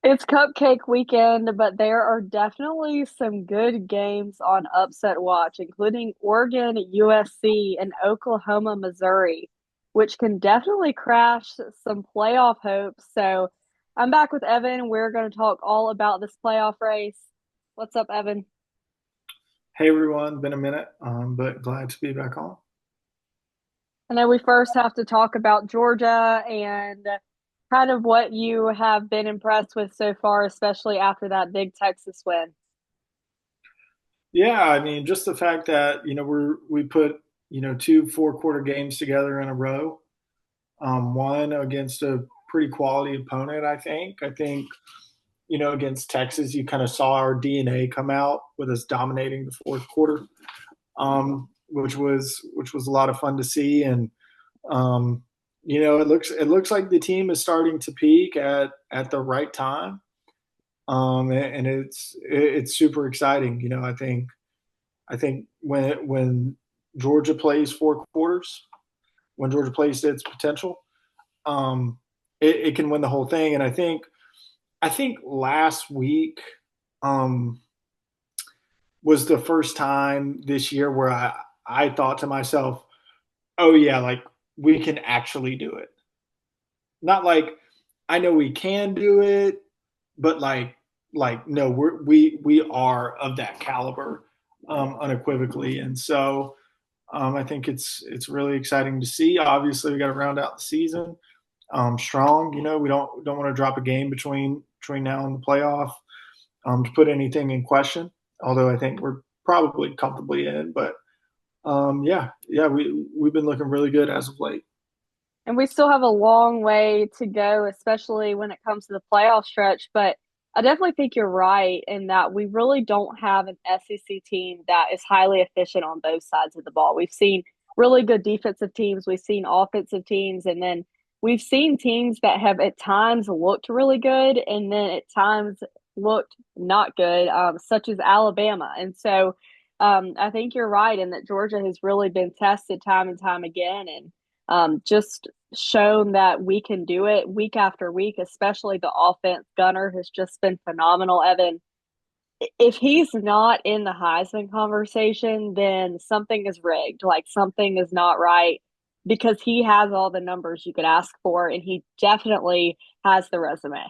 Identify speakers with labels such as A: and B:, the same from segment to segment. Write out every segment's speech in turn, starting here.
A: It's cupcake weekend, but there are definitely some good games on Upset Watch, including Oregon, USC, and Oklahoma, Missouri, which can definitely crash some playoff hopes. So I'm back with Evan. We're going to talk all about this playoff race. What's up, Evan?
B: Hey everyone, been a minute, but glad to be back on.
A: I know we first have to talk about Georgia and kind of what you have been impressed with so far, especially after that big Texas win.
B: Yeah, I mean, just the fact that we put two four-quarter games together in a row, one against a pretty quality opponent. I think against Texas, you kind of saw our DNA come out with us dominating the fourth quarter, which was a lot of fun to see, and it looks like the team is starting to peak at the right time. And it's super exciting. I think when Georgia plays four quarters, when Georgia plays to its potential, it can win the whole thing. And I think last week um, was the first time this year where I thought to myself, oh yeah, like we can actually do it. Not like I know we can do it, but like no, we are of that caliber, unequivocally. And so I think it's really exciting to see. Obviously, we got to round out the season strong. We don't want to drop a game between now and the playoff to put anything in question. Although I think we're probably comfortably in, but yeah, we've been looking really good as of late.
A: And we still have a long way to go, especially when it comes to the playoff stretch. But I definitely think you're right in that we really don't have an SEC team that is highly efficient on both sides of the ball. We've seen really good defensive teams, we've seen offensive teams, and then we've seen teams that have at times looked really good and then at times looked not good, such as Alabama. And so I think you're right in that Georgia has really been tested time and time again. And just shown that we can do it week after week, especially the offense. Gunner has just been phenomenal. Evan, if he's not in the Heisman conversation, then something is rigged. Like something is not right because he has all the numbers you could ask for, and he definitely has the resume.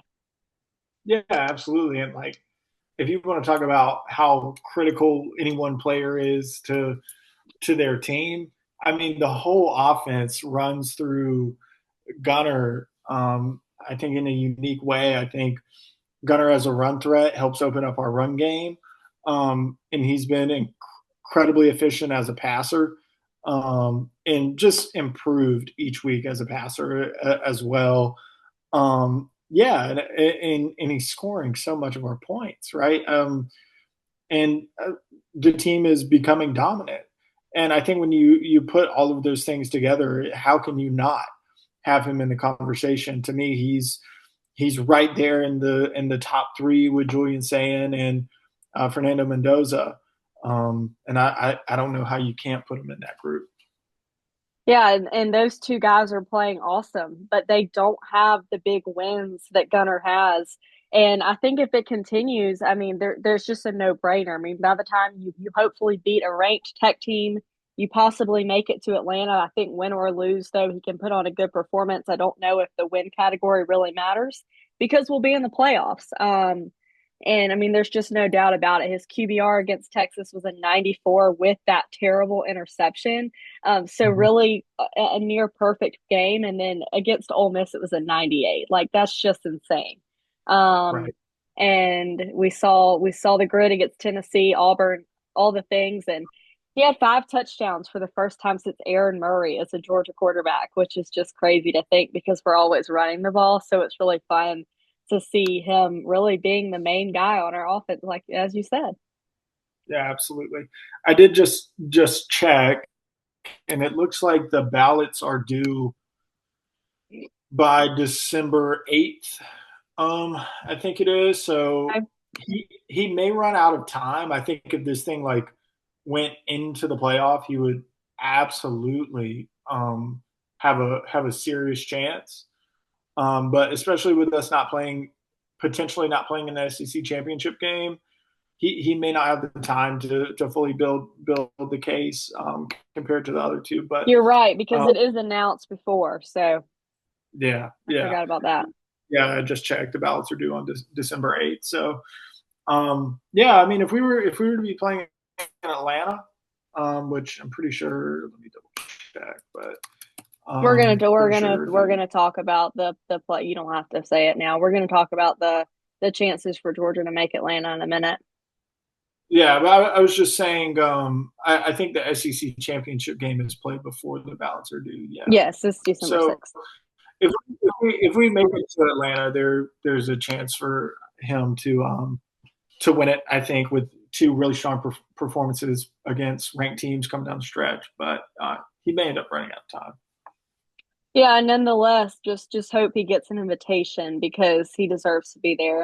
B: Yeah, absolutely. And like, if you want to talk about how critical any one player is to their team, I mean, the whole offense runs through Gunner. I think in a unique way. I think Gunner as a run threat helps open up our run game, and he's been incredibly efficient as a passer, and just improved each week as a passer as well. Yeah, and he's scoring so much of our points, right? And the team is becoming dominant. And I think when you put all of those things together, how can you not have him in the conversation? To me, he's right there in the top three with Julian Sayin and Fernando Mendoza. And I don't know how you can't put him in that group.
A: Yeah, and those two guys are playing awesome, but they don't have the big wins that Gunner has. And I think if it continues, I mean, there's just a no-brainer. I mean, by the time you hopefully beat a ranked Tech team, you possibly make it to Atlanta. I think win or lose, though, he can put on a good performance. I don't know if the win category really matters because we'll be in the playoffs. And I mean, there's just no doubt about it. His QBR against Texas was a 94 with that terrible interception. So
B: Mhm.
A: really a near perfect game. And then against Ole Miss, it was a 98. Like that's just insane. Um,
B: Right.
A: and we saw the grid against Tennessee, Auburn, all the things, and he had 5 touchdowns for the first time since Aaron Murray as a Georgia quarterback, which is just crazy to think because we're always running the ball. So it's really fun to see him really being the main guy on our offense, like as you said.
B: Yeah, absolutely. I did just check, and it looks like the ballots are due by December 8th. I think it is. So
A: I,
B: he may run out of time. I think if this thing like went into the playoff, he would absolutely have a serious chance. But especially with us not playing potentially not playing in the SEC championship game, he may not have the time to fully build the case compared to the other two. But
A: You're right, because
B: um,
A: it is announced before, so
B: yeah,
A: I
B: yeah,
A: forgot about that.
B: yeah. I just checked. The ballots are due on December 8th. So yeah, I mean, if we were to be playing in Atlanta, which I'm pretty sure. Let me double check, but pretty sure
A: We're
B: the
A: gonna talk about the play. You don't have to say it now. We're gonna talk about the chances for Georgia to make Atlanta in a minute.
B: yeah. But I was just saying, I think the SEC championship game is played before the ballots are due. Yeah.
A: Yes, it's December
B: So
A: 6th.
B: if we make it to Atlanta, there's a chance for him to win it. I think with two really strong performances against ranked teams coming down the stretch, but he may end up running out of time.
A: Yeah, and nonetheless, just hope he gets an invitation because he deserves to be there,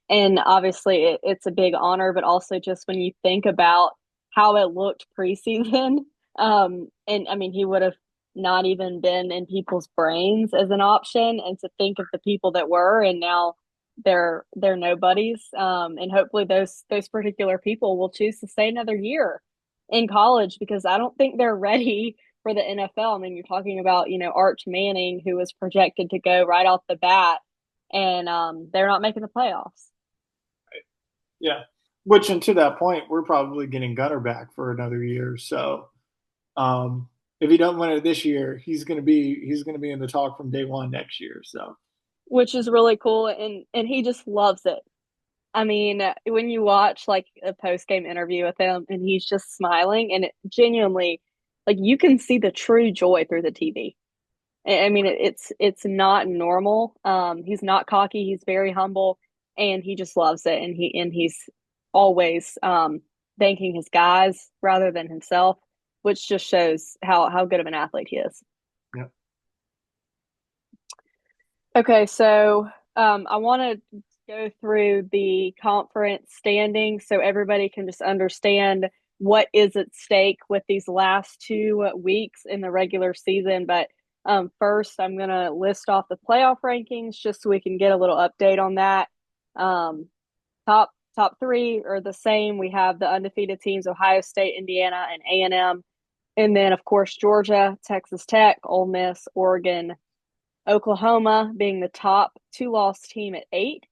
A: and obviously it's a big honor, but also just when you think about how it looked preseason, and I mean he would have not even been in people's brains as an option, and to think of the people that were, and now they're nobodies, and hopefully those particular people will choose to stay another year in college because I don't think they're ready for the NFL. I mean, you're talking about, Arch Manning, who was projected to go right off the bat, and they're not making the playoffs.
B: Yeah. Which, and to that point, we're probably getting Gunner back for another year. So um, if he don't win it this year, he's gonna be in the talk from day one next year. So
A: Which is really cool, and he just loves it. I mean, when you watch like a post game interview with him, and he's just smiling, and it genuinely, like you can see the true joy through the TV. I mean, it's not normal. He's not cocky. He's very humble, and he just loves it. And he's always thanking his guys rather than himself, which just shows how good of an athlete he is.
B: yeah.
A: Okay, so I want to go through the conference standings so everybody can just understand what is at stake with these last 2 weeks in the regular season. But first, I'm going to list off the playoff rankings just so we can get a little update on that. Um, top three are the same. We have the undefeated teams: Ohio State, Indiana, and A&M, and then of course Georgia, Texas Tech, Ole Miss, Oregon, Oklahoma being the top two-loss team at 8,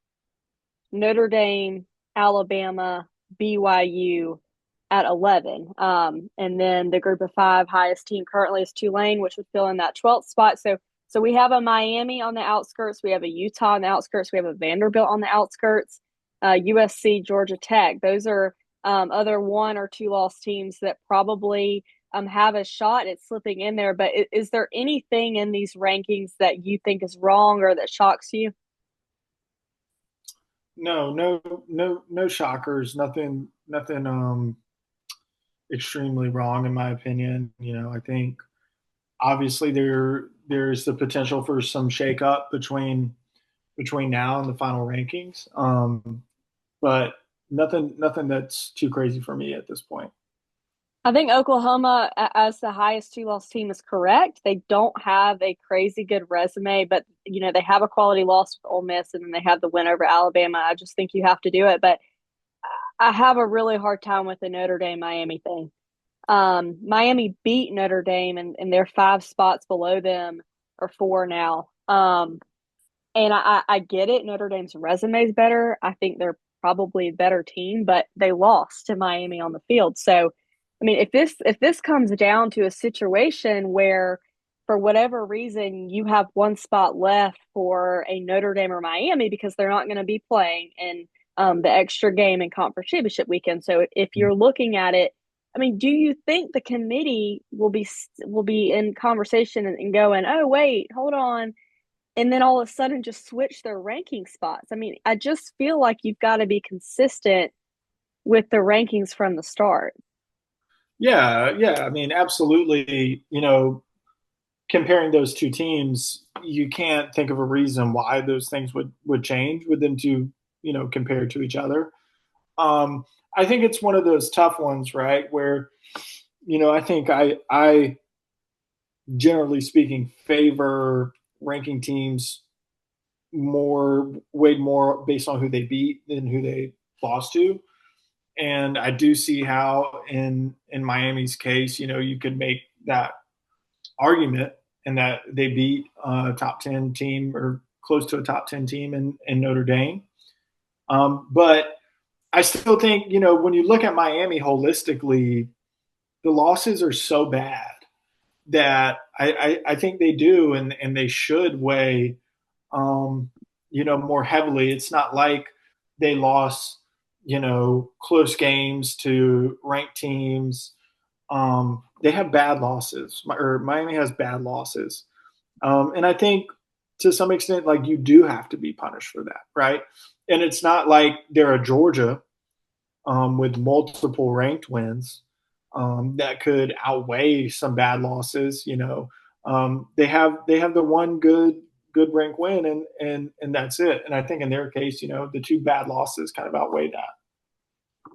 A: Notre Dame, Alabama, BYU at 11. And then the group of 5 highest team currently is Tulane, which would fill in that 12th spot. So we have a Miami on the outskirts, we have a Utah on the outskirts, we have a Vanderbilt on the outskirts, USC, Georgia Tech. Those are other 1 or 2 loss teams that probably have a shot at slipping in there. But is there anything in these rankings that you think is wrong or that shocks you?
B: No, no, no, no shockers. Nothing extremely wrong in my opinion. I think obviously there's the potential for some shakeup between now and the final rankings. But nothing that's too crazy for me at this point.
A: I think Oklahoma, as the highest two-loss team, is correct. They don't have a crazy good resume, but they have a quality loss with Ole Miss, and then they have the win over Alabama. I just think you have to do it. But I have a really hard time with the Notre Dame Miami thing. Miami beat Notre Dame, and they're 5 spots below them, or 4 now. And I get it. Notre Dame's resume is better. I think they're probably a better team, but they lost to Miami on the field. So, I mean, if this comes down to a situation where, for whatever reason, you have 1 spot left for a Notre Dame or Miami because they're not going to be playing in the extra game in conference championship weekend. So, if you're looking at it, I mean, do you think the committee will be in conversation and going, oh wait, hold on, and then all of a sudden just switch their ranking spots? I mean, I just feel like you've got to be consistent with the rankings from the start.
B: Yeah, yeah. I mean, absolutely. Comparing those two teams, you can't think of a reason why those things would change with them to compare to each other. Um, I think it's one of those tough ones, right? Where I think I generally speaking favor ranking teams more weighed more based on who they beat than who they lost to. And I do see how in Miami's case, you could make that argument and that they beat a top 10 team or close to a top 10 team in Notre Dame. But I still think, when you look at Miami holistically, the losses are so bad that I think they do and they should weigh, um, more heavily. It's not like they lost, close games to ranked teams. They have bad losses, or Miami has bad losses. And I think to some extent, like you do have to be punished for that, right? And it's not like they're a Georgia with multiple ranked wins that could outweigh some bad losses. They have the one good rank win, and that's it. And I think in their case, the two bad losses kind of outweigh that.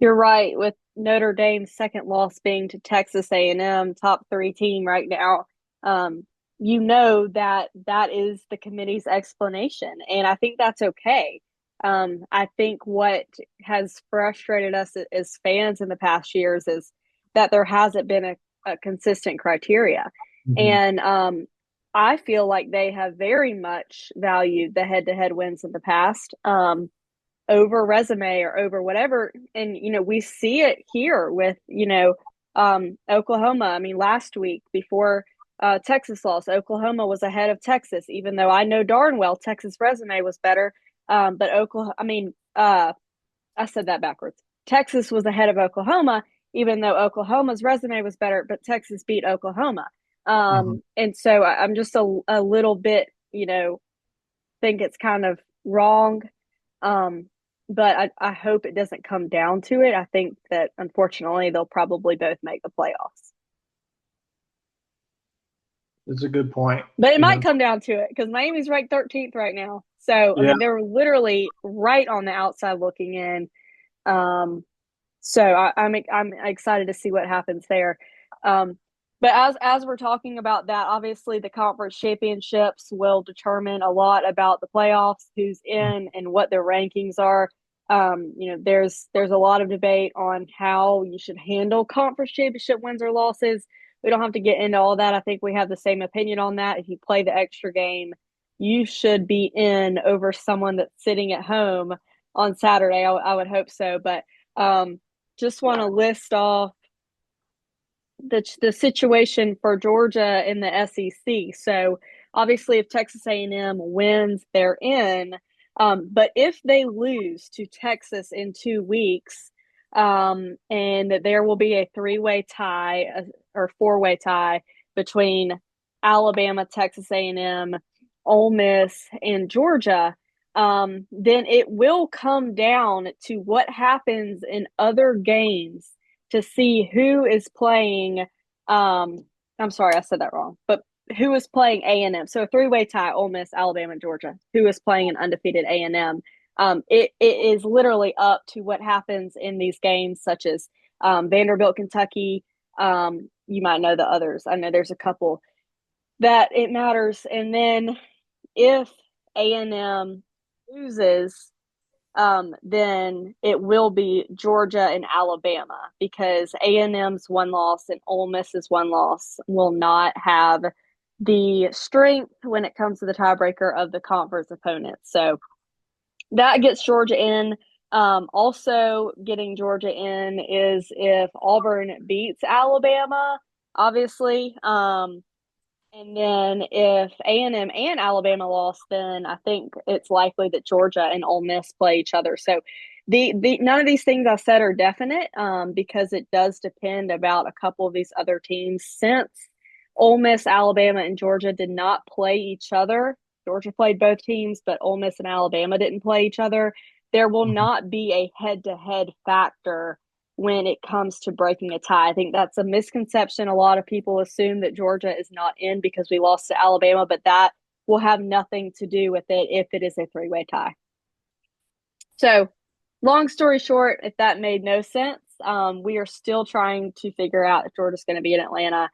A: You're right, with Notre Dame's second loss being to Texas A&M, top three team right now. You know that that is the committee's explanation, and I think that's okay. I think what has frustrated us as fans in the past years is that there hasn't been a consistent criteria.
B: Mm-hmm.
A: And I feel like they have very much valued the head to head wins in the past. Over resume or over whatever. And, we see it here with, Oklahoma. I mean, last week before Texas lost, Oklahoma was ahead of Texas, even though I know darn well Texas resume was better. But I said that backwards. Texas was ahead of Oklahoma, even though Oklahoma's resume was better, but Texas beat Oklahoma.
B: Mm-hmm.
A: And so I'm just a little bit, think it's kind of wrong. Um, but I hope it doesn't come down to it. I think that unfortunately they'll probably both make the playoffs.
B: It's a good point.
A: But it
B: You
A: might
B: know,
A: come down to it because Miami's ranked 13th right now. So I
B: yeah,
A: mean they're literally right on the outside looking in. Um, so I'm excited to see what happens there. Um, but as we're talking about that, obviously the conference championships will determine a lot about the playoffs, who's in, and what their rankings are. There's a lot of debate on how you should handle conference championship wins or losses. We don't have to get into all that. I think we have the same opinion on that. If you play the extra game, you should be in over someone that's sitting at home on Saturday. I would hope so, but just want to list off the situation for Georgia in the SEC. So obviously, if Texas A&M wins, they're in. But if they lose to Texas in 2 weeks, and there will be a three-way tie or four-way tie between Alabama, Texas A&M, Ole Miss, and Georgia. Then it will come down to what happens in other games to see who is playing. I'm sorry, I said that wrong, but who is playing A&M? So a three-way tie: Ole Miss, Alabama, Georgia. Who is playing an undefeated A&M? It is literally up to what happens in these games, such as Vanderbilt, Kentucky. You might know the others. I know there's a couple that it matters. And then if A&M loses, then it will be Georgia and Alabama because A&M's one loss and Ole Miss's one loss will not have the strength when it comes to the tiebreaker of the conference opponents. So that gets Georgia in. Also, getting Georgia in is if Auburn beats Alabama, obviously. And then if A&M and Alabama lost, then I think it's likely that Georgia and Ole Miss play each other. So the none of these things I said are definite because it does depend about a couple of these other teams. Since Ole Miss, Alabama, and Georgia did not play each other, Georgia played both teams, but Ole Miss and Alabama didn't play each other. There will not be a head-to-head factor when it comes to breaking a tie. I think that's a misconception. A lot of people assume that Georgia is not in because we lost to Alabama, but that will have nothing to do with it if it is a three-way tie. So, long story short, if that made no sense, we are still trying to figure out if Georgia's going to be in Atlanta.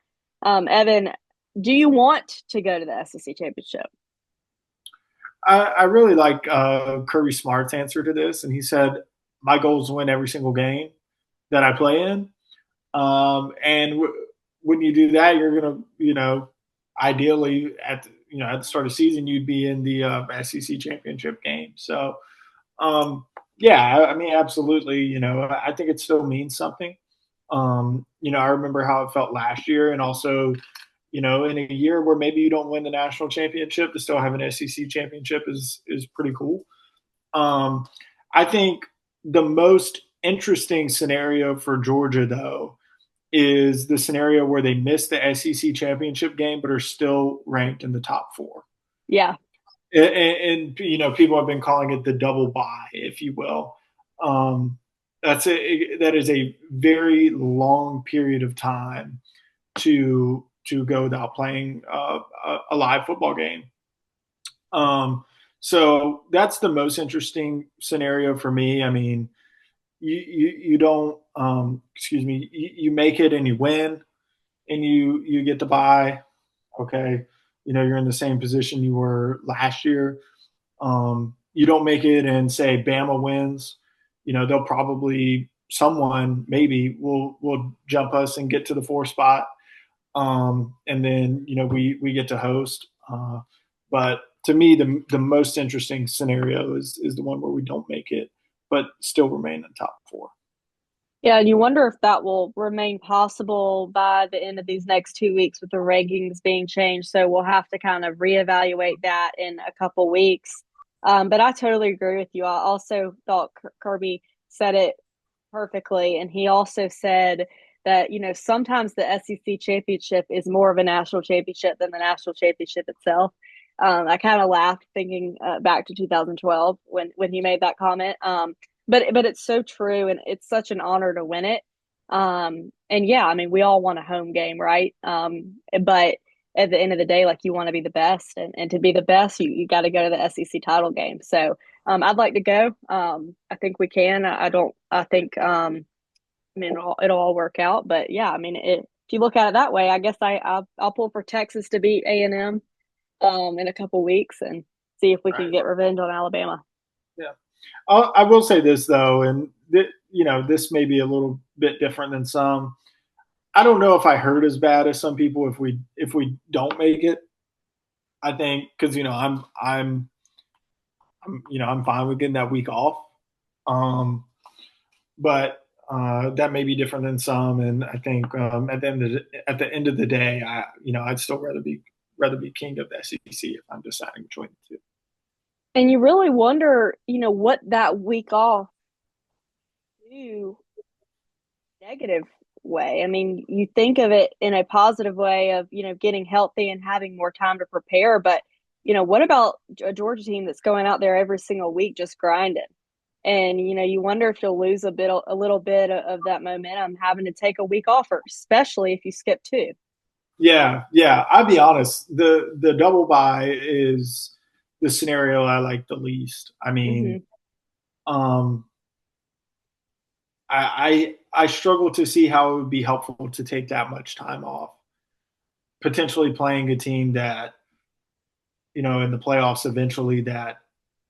A: Evan, do you want to go to the SEC championship?
B: I really like Kirby Smart's answer to this, and he said, "My goal is to win every single game that I play in." And when you do that, you're gonna, ideally at the start of the season, you'd be in the SEC championship game. So, yeah, I mean, absolutely. I think it still means something. I remember how it felt last year, and also, in a year where maybe you don't win the national championship, to still have an SEC championship is pretty cool. Um, I think the most interesting scenario for Georgia, though, is the scenario where they miss the SEC championship game but are still ranked in the top four.
A: Yeah.
B: And people have been calling it the double bye, if you will. Um, that is a very long period of time to go without playing a live football game. Um, so that's the most interesting scenario for me. I mean, you don't excuse me, you make it and you win and you get to buy. Okay, you're in the same position you were last year. You don't make it and say Bama wins. They'll probably someone maybe will jump us and get to the 4 spot. And then we get to host. But to me, the most interesting scenario is the one where we don't make it, but still remain in top 4.
A: Yeah, and you wonder if that will remain possible by the end of these next 2 weeks with the rankings being changed. So we'll have to kind of reevaluate that in a couple weeks. But I totally agree with you. I also thought Kirby said it perfectly. And he also said that, sometimes the SEC championship is more of a national championship than the national championship itself. I kind of laughed thinking back to 2012 when he made that comment. But it's so true, and it's such an honor to win it. And yeah, I mean, we all want a home game, right? But at the end of the day, like you want to be the best, and to be the best, you got to go to the SEC title game. So I'd like to go. I think we can. I don't. I think. I mean, it'll all work out. But yeah, I mean, if you look at it that way, I guess I'll pull for Texas to beat A&M in a couple weeks and see if we can
B: Right.
A: get revenge on Alabama.
B: Yeah. I will say this though, and this may be a little bit different than some. I don't know if I hurt as bad as some people if we don't make it. I think because I'm fine with getting that week off. Um, but that may be different than some, and I think at the end of the day, I'd still rather be king of the SEC if I'm deciding between the two.
A: And you really wonder, what that week off do negative way. I mean, you think of it in a positive way of, getting healthy and having more time to prepare, but what about a Georgia team that's going out there every single week just grinding? And you wonder if you'll lose a little bit of that momentum having to take a week off, or especially if you skip two.
B: Yeah, yeah. I'll be honest. The double buy is the scenario I like the least. I mean,
A: Hmm.
B: um, I struggle to see how it would be helpful to take that much time off. Potentially playing a team that in the playoffs eventually that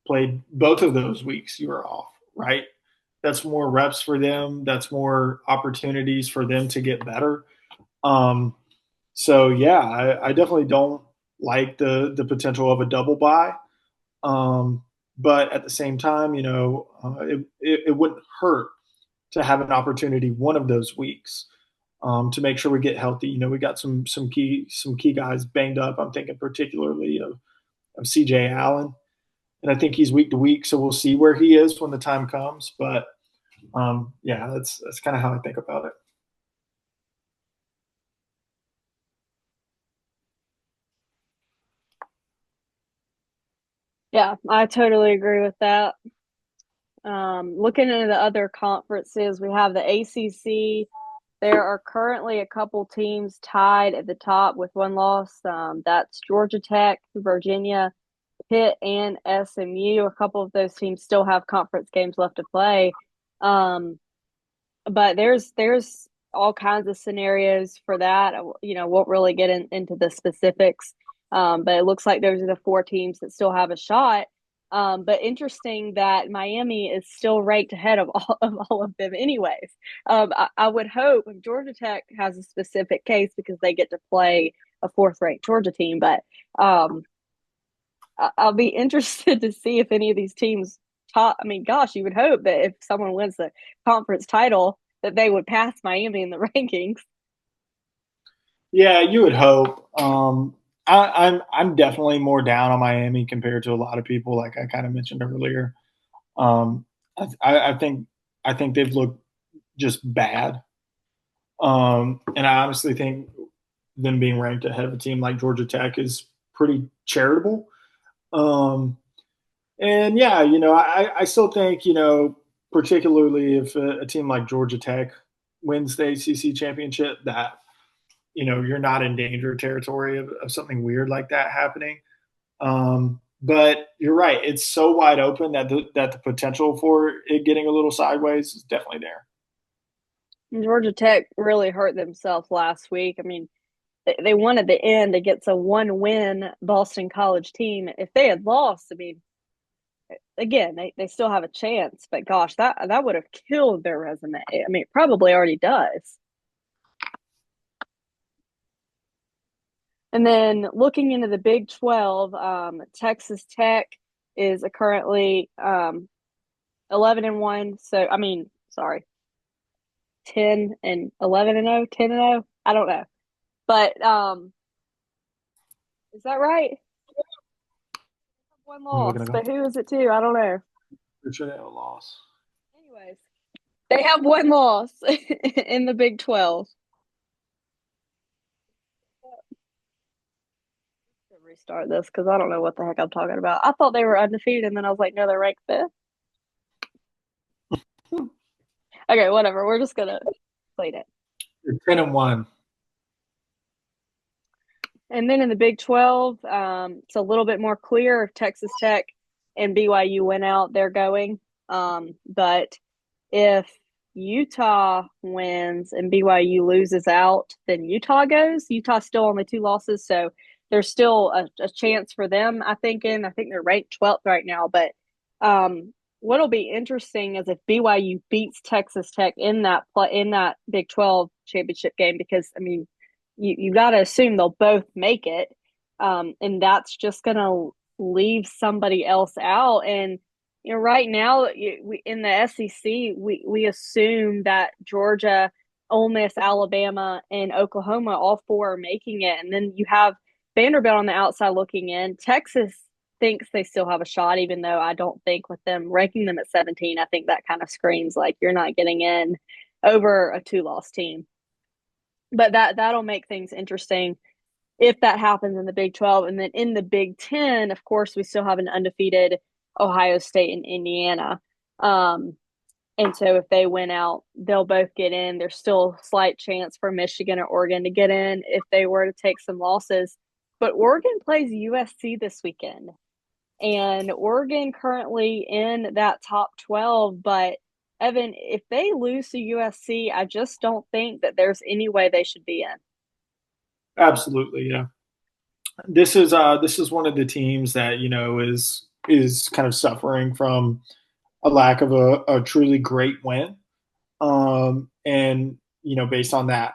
B: played both of those weeks you were off, right? That's more reps for them. That's more opportunities for them to get better. Um, so yeah, I definitely don't like the potential of a double buy. But at the same time, it wouldn't hurt to have an opportunity one of those weeks to make sure we get healthy. We got some key guys banged up. I'm thinking particularly of CJ Allen, and I think he's week to week, so we'll see where he is when the time comes. But yeah, that's kind of how I think about it.
A: Yeah, I totally agree with that. Looking into the other conferences, we have the ACC. There are currently a couple teams tied at the top with one loss. That's Georgia Tech, Virginia, Pitt, and SMU. A couple of those teams still have conference games left to play. Um, but there's all kinds of scenarios for that. Won't really get into the specifics. But it looks like those are the four teams that still have a shot. But interesting that Miami is still ranked ahead of all of them, anyways. I would hope Georgia Tech has a specific case because they get to play a fourth ranked Georgia team. But um, I'll be interested to see if any of these teams top. I mean, gosh, you would hope that if someone wins the conference title, that they would pass Miami in the rankings.
B: Yeah, you would hope. I'm definitely more down on Miami compared to a lot of people, like I kind of mentioned earlier. Um, I think they've looked just bad, and I honestly think them being ranked ahead of a team like Georgia Tech is pretty charitable. Um, and yeah, I still think particularly if a team like Georgia Tech wins the ACC championship, that you're not in danger territory of something weird like that happening. But you're right; it's so wide open that the potential for it getting a little sideways is definitely there.
A: Georgia Tech really hurt themselves last week. I mean, they won at the end against a one-win Boston College team. If they had lost, I mean, again, they still have a chance. But gosh, that would have killed their resume. I mean, it probably already does. And then looking into the Big 12, Texas Tech is currently 11-1. So, I mean, sorry, 10-11-0, 10-0. I don't know. But is that right? One
B: Let me look at
A: loss.
B: it.
A: But who is it to? I don't know.
B: Pretty sure they have a loss.
A: Anyways, they have one loss in the Big 12. Restart this because I don't know what the heck I'm talking about. I thought they were undefeated, and then I was like, no, they're ranked fifth. Okay, whatever. We're just gonna play it.
B: They're 10-1.
A: And then in the Big 12, it's a little bit more clear if Texas Tech and BYU went out, they're going. But if Utah wins and BYU loses out, then Utah goes. Utah's still only two losses, so there's still a chance for them. I think they're ranked 12th right now. But what'll be interesting is if BYU beats Texas Tech in that Big 12 championship game, because I mean, you got to assume they'll both make it, and that's just going to leave somebody else out. And right now in the SEC, we assume that Georgia, Ole Miss, Alabama, and Oklahoma, all four are making it, and then you have Vanderbilt on the outside looking in. Texas thinks they still have a shot, even though I don't think with them ranking them at 17, I think that kind of screams like you're not getting in over a two-loss team. But that'll make things interesting if that happens in the Big 12. And then in the Big 10, of course, we still have an undefeated Ohio State and Indiana. Um, and so if they win out, they'll both get in. There's still a slight chance for Michigan or Oregon to get in if they were to take some losses. But Oregon plays USC this weekend. And Oregon currently in that top 12. But Evan, if they lose to USC, I just don't think that there's any way they should be in.
B: Absolutely, yeah. This is one of the teams that is kind of suffering from a lack of a truly great win. And based on that,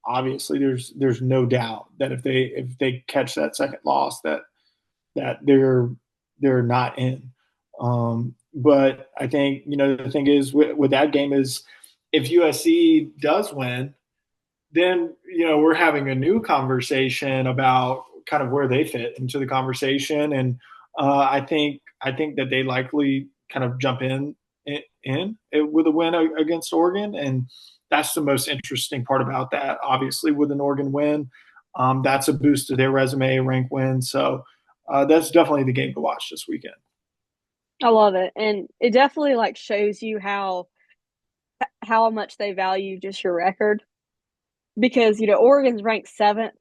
B: obviously there's no doubt that if they catch that second loss, that they're not in. But I think the thing is with that game is if USC does win, then we're having a new conversation about kind of where they fit into the conversation, and I think that they likely kind of jump in with a win against Oregon, and that's the most interesting part about that. Obviously, with an Oregon win, that's a boost to their resume, rank win. So that's definitely the game to watch this weekend.
A: I love it. And it definitely like shows you how much they value just your record. Because, Oregon's ranked seventh,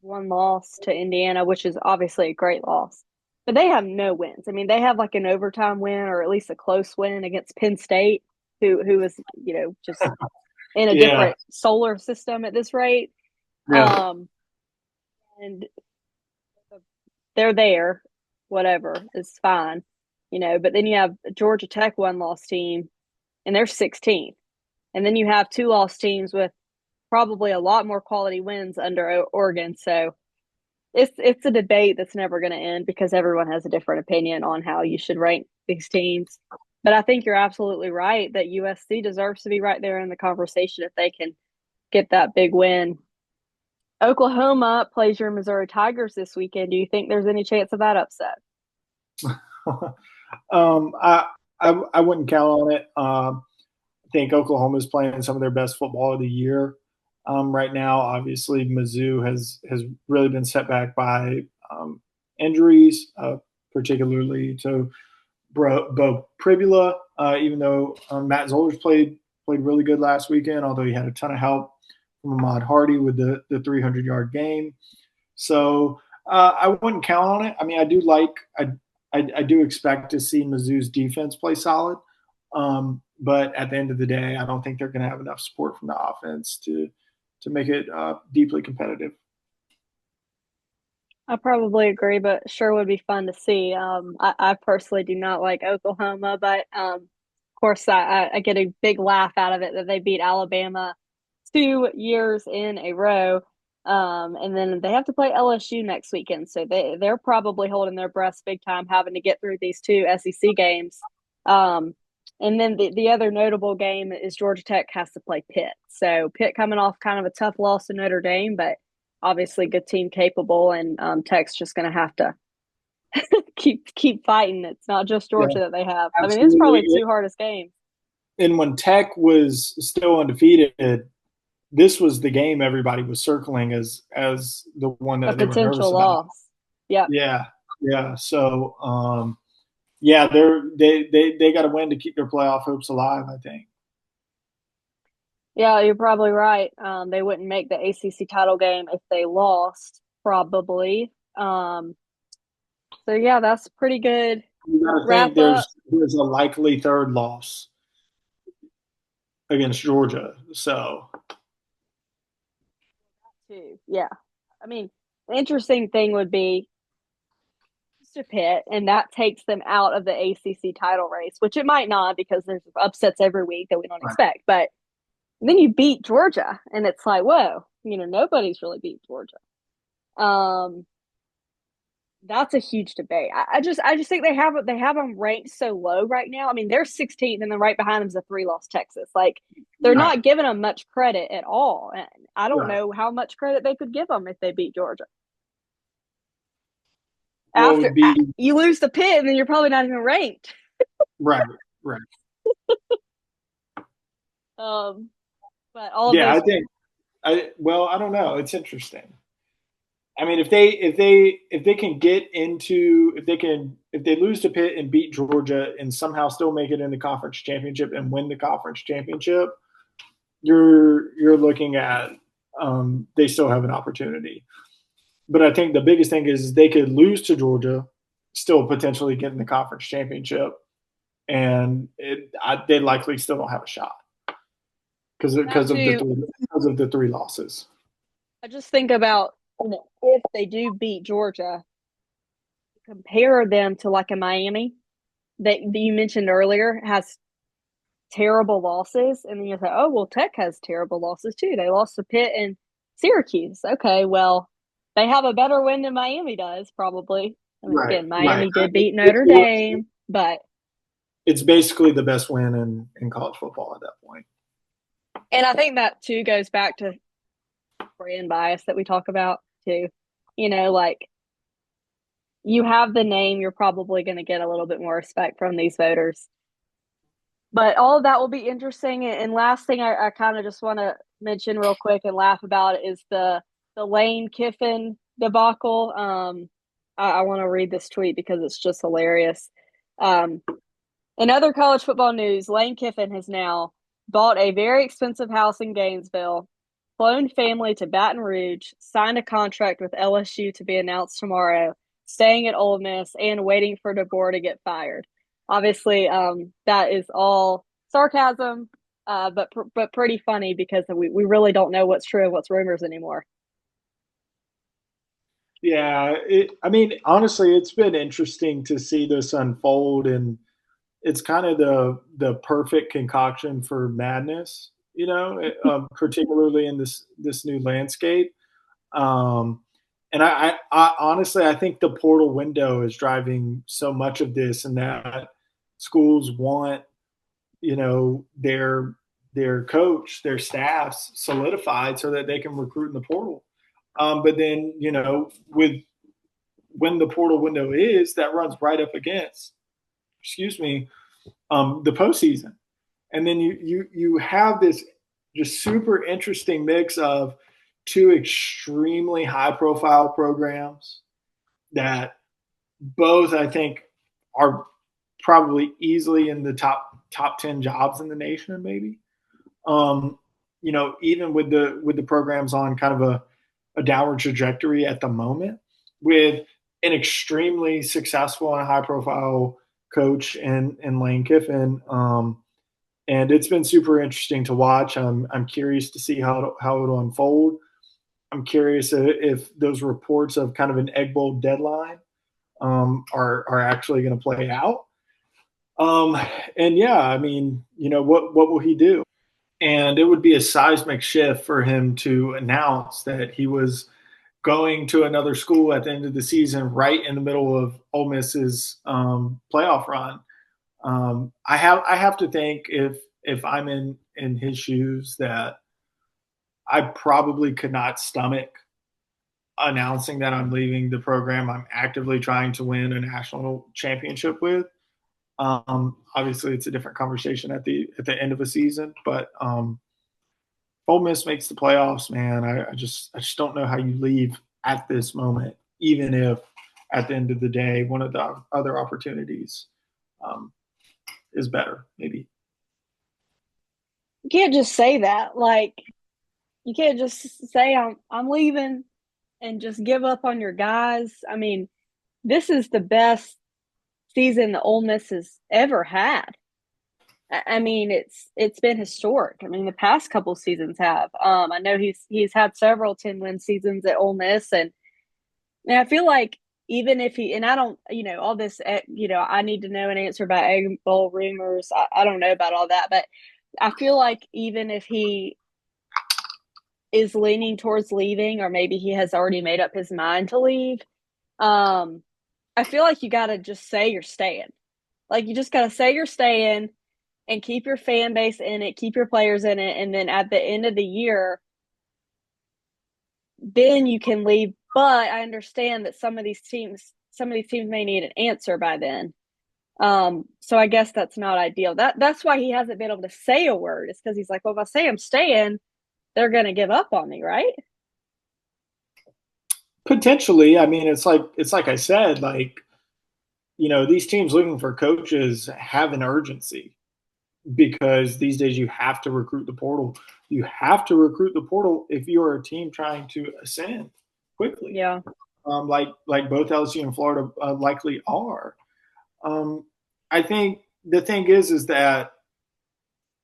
A: one loss to Indiana, which is obviously a great loss. But they have no wins. I mean, they have like an overtime win or at least a close win against Penn State, who is, just in a
B: Yeah,
A: different solar system at this rate.
B: yeah.
A: Um, and they're there, whatever, it's fine, But then you have Georgia Tech one loss team, and they're 16th, and then you have two loss teams with probably a lot more quality wins under Oregon. So it's a debate that's never going to end because everyone has a different opinion on how you should rank these teams. But I think you're absolutely right that USC deserves to be right there in the conversation if they can get that big win. Oklahoma plays your Missouri Tigers this weekend. Do you think there's any chance of that upset?
B: um, I, I wouldn't count on it. I think Oklahoma is playing some of their best football of the year right now. Obviously, Mizzou has really been set back by injuries, particularly to Bo Pribula. Even though Matt Zollers played really good last weekend, although he had a ton of help from Ahmad Hardy with the 300-yard game. So I wouldn't count on it. I mean, I do expect to see Mizzou's defense play solid. But at the end of the day, I don't think they're going to have enough support from the offense to make it deeply competitive.
A: I probably agree, but sure would be fun to see. I personally do not like Oklahoma, but of course, I get a big laugh out of it that they beat Alabama 2 years in a row. And then they have to play LSU next weekend. So they're probably holding their breaths big time having to get through these two SEC games. Um, and then the other notable game is Georgia Tech has to play Pitt. So Pitt coming off kind of a tough loss to Notre Dame, but obviously good team capable, and Tech's just going to have to keep fighting. It's not just
B: Yeah,
A: Georgia that they have. I mean, it's probably
B: absolutely.
A: the two hardest games.
B: And when Tech was still undefeated, this was the game everybody was circling as the one
A: A
B: that they were
A: potential
B: nervous about.
A: loss. Yep.
B: Yeah, yeah. So yeah, they got to win to keep their playoff hopes alive. I think.
A: Yeah, you're probably right. They wouldn't make the ACC title game if they lost, probably. So yeah, that's pretty good
B: You got to think
A: wrap up.
B: there's a likely third loss against Georgia. So
A: Too. Yeah, I mean, the interesting thing would be to Pitt, and that takes them out of the ACC title race, which it might not because there's upsets every week that we don't
B: right.
A: expect. But then you beat Georgia, and it's like, whoa, nobody's really beat Georgia. Um, that's a huge debate. I just think they have them ranked so low right now. I mean, they're 16th, and then right behind them is a three-loss Texas. Like they're
B: Right.
A: not giving them much credit at all. And I don't
B: Right.
A: know how much credit they could give them if they beat Georgia.
B: What
A: After
B: would be
A: you lose the Pitt, and then you're probably not even ranked.
B: right? Right.
A: Um, but all of
B: Yeah, I
A: those,
B: think I don't know. It's interesting. I mean, if they can get into if they lose to Pitt and beat Georgia and somehow still make it in the conference championship and win the conference championship, you're looking at they still have an opportunity. But I think the biggest thing is they could lose to Georgia, still potentially get in the conference championship, and they likely still don't have a shot because
A: that
B: because of
A: too.
B: the three losses.
A: I just think about if they do beat Georgia, compare them to like a Miami that you mentioned earlier has terrible losses, and then you say, oh well, Tech has terrible losses too. They lost to Pitt and Syracuse. Okay, well, they have a better win than Miami does, probably. I mean,
B: Right,
A: again,
B: right.
A: Miami did beat Notre Dame, but
B: It's basically the best win in college football at that point.
A: and I think that too goes back to brand bias that we talk about too. Like you have the name, you're probably going to get a little bit more respect from these voters. But all of that will be interesting. And last thing I kind of just want to mention real quick and laugh about is the Lane Kiffin debacle. I want to read this tweet because it's just hilarious. Um, in other college football news, Lane Kiffin has now bought a very expensive house in Gainesville, flown family to Baton Rouge, signed a contract with LSU to be announced tomorrow, staying at Ole Miss, and waiting for DeBoer to get fired. Obviously, that is all sarcasm, but pretty funny because we really don't know what's true and what's rumors anymore.
B: Yeah, I mean, honestly, it's been interesting to see this unfold, and it's kind of the perfect concoction for madness, particularly in this new landscape. Um, and I honestly, I think the portal window is driving so much of this, and that schools want, their coach, their staffs solidified so that they can recruit in the portal. But then, with when the portal window is, that runs right up against, excuse me, the postseason. And then you have this just super interesting mix of two extremely high profile programs that both I think are probably easily in the top 10 jobs in the nation, maybe. Um, even with the programs on kind of a downward trajectory at the moment, with an extremely successful and high profile coach in Lane Kiffin. And it's been super interesting to watch. I'm curious to see how it'll unfold. I'm curious if those reports of kind of an Egg Bowl deadline are actually going to play out. Um, and yeah, I mean, what will he do? And it would be a seismic shift for him to announce that he was going to another school at the end of the season, right in the middle of Ole Miss's playoff run. I have to think if I'm in his shoes that I probably could not stomach announcing that I'm leaving the program I'm actively trying to win a national championship with. Obviously, it's a different conversation at the end of a season, but Ole Miss makes the playoffs, man. I just don't know how you leave at this moment, even if at the end of the day one of the other opportunities um, is better, maybe.
A: You can't just say that. Like, you can't just say I'm leaving and just give up on your guys. I mean, this is the best season the Ole Miss has ever had. I mean, it's been historic. I mean, the past couple seasons have. I know he's had several 10-win seasons at Ole Miss, and I feel like even if he and I don't, all this, I need to know an answer about Egg Bowl rumors. I don't know about all that, but I feel like even if he is leaning towards leaving, or maybe he has already made up his mind to leave, um, I feel like you got to just say you're staying. Like, you just got to say you're staying and keep your fan base in it, keep your players in it, and then at the end of the year, then you can leave. But I understand that some of these teams may need an answer by then. So I guess that's not ideal. That's why he hasn't been able to say a word. It's because he's like, well, if I say I'm staying, they're gonna give up on me, right?
B: Potentially, I mean, it's like I said, like these teams looking for coaches have an urgency because these days you have to recruit the portal. You have to recruit the portal if you are a team trying to ascend quickly,
A: Yeah.
B: like both LSU and Florida likely are. Um, I think the thing is that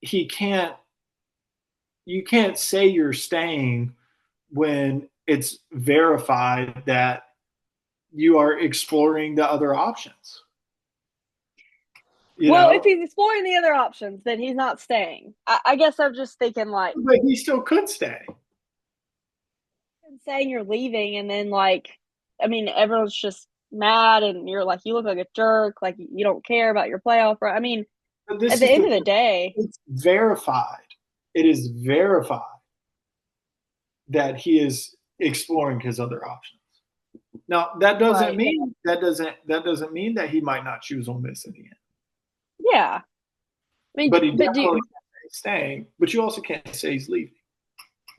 B: he can't. You can't say you're staying when it's verified that you are exploring the other options. You
A: Well, if
B: know,
A: he's exploring the other options, then he's not staying. I guess I'm just thinking like
B: but he still could stay.
A: saying you're leaving, and then like, I mean, everyone's just mad, and you're like, you look like a jerk, like you don't care about your playoff. Right? I mean,
B: But
A: at
B: this
A: the
B: is
A: end
B: the
A: of the day,
B: it's verified. It is verified that he is exploring his other options. Now
A: right?
B: that doesn't mean that he might not choose Ole Miss in the end.
A: Yeah. I mean,
B: But he definitely can't say he's staying. But you also can't say he's leaving.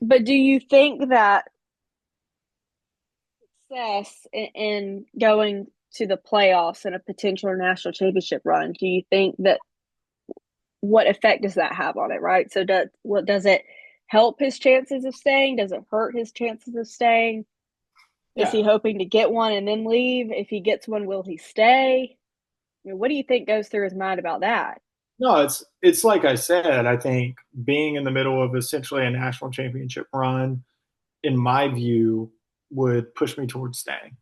A: but do you think that success in going to the playoffs and a potential national championship run, do you think that what effect does that have on it, right? So does it help his chances of staying? Does it hurt his chances of staying? Is
B: Yeah.
A: he hoping to get one and then leave? If he gets one, will he stay? I mean, what do you think goes through his mind about that?
B: No, it's like I said, I think being in the middle of essentially a national championship run, in my view, would push me towards staying.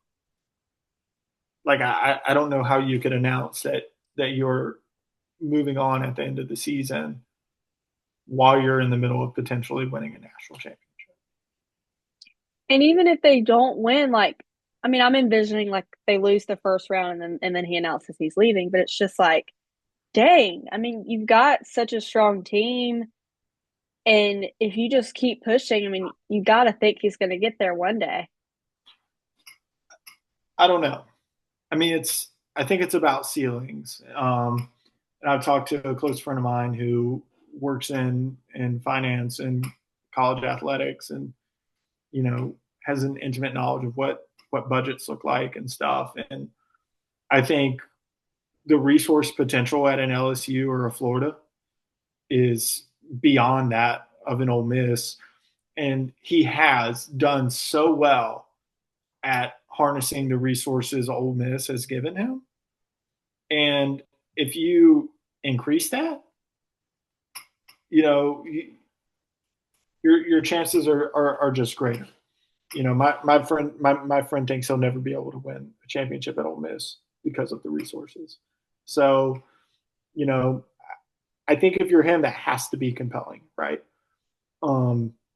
B: Like I don't know how you could announce that you're moving on at the end of the season while you're in the middle of potentially winning a national championship.
A: And even if they don't win, like, I mean, I'm envisioning like they lose the first round and then he announces he's leaving, but it's just like, dang. I mean, you've got such a strong team, and if you just keep pushing, I mean, you got to think he's going to get there one day.
B: I don't know. I mean, I think it's about ceilings. And I've talked to a close friend of mine who works in finance and college athletics, and has an intimate knowledge of what budgets look like and stuff. And I think the resource potential at an LSU or a Florida is beyond that of an Ole Miss. And he has done so well at harnessing the resources Ole Miss has given him. And if you increase that, you know, your chances are just greater. My friend thinks he'll never be able to win a championship at Ole Miss because of the resources. So, you know, I think if you're him, that has to be compelling, right?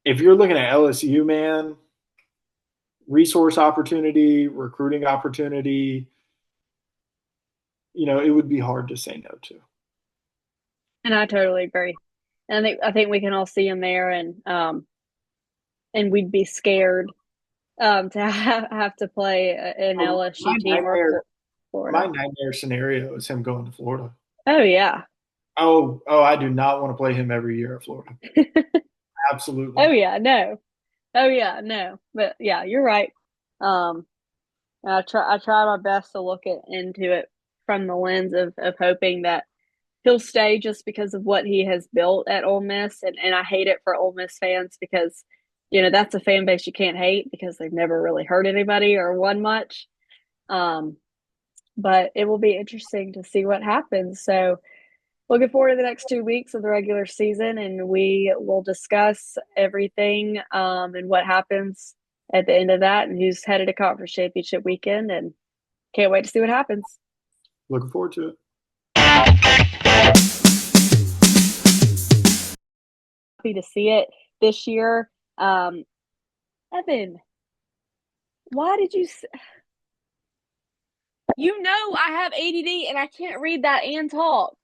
B: If you're looking at LSU, man, resource opportunity, recruiting opportunity, it would be hard to say no to.
A: And I totally agree. And I think we can all see him there, and we'd be scared to have to play an
B: My
A: LSU team or
B: nightmare, my
A: Florida.
B: nightmare scenario is him going to Florida.
A: Oh yeah.
B: Oh, I do not want to play him every year at Florida. Absolutely
A: Oh
B: not.
A: yeah, no. Oh yeah, no. But yeah, you're right. Um, and I try my best to look into it from the lens of hoping that he'll stay just because of what he has built at Ole Miss, and I hate it for Ole Miss fans because that's a fan base you can't hate because they've never really hurt anybody or won much. Um, but it will be interesting to see what happens. So looking forward to the next 2 weeks of the regular season, and we will discuss everything and what happens at the end of that, and who's headed to conference championship weekend. And can't wait to see what happens.
B: Looking forward to it.
A: Happy to see it this year. Um, Evan, why did you? I have ADD and I can't read that and talk.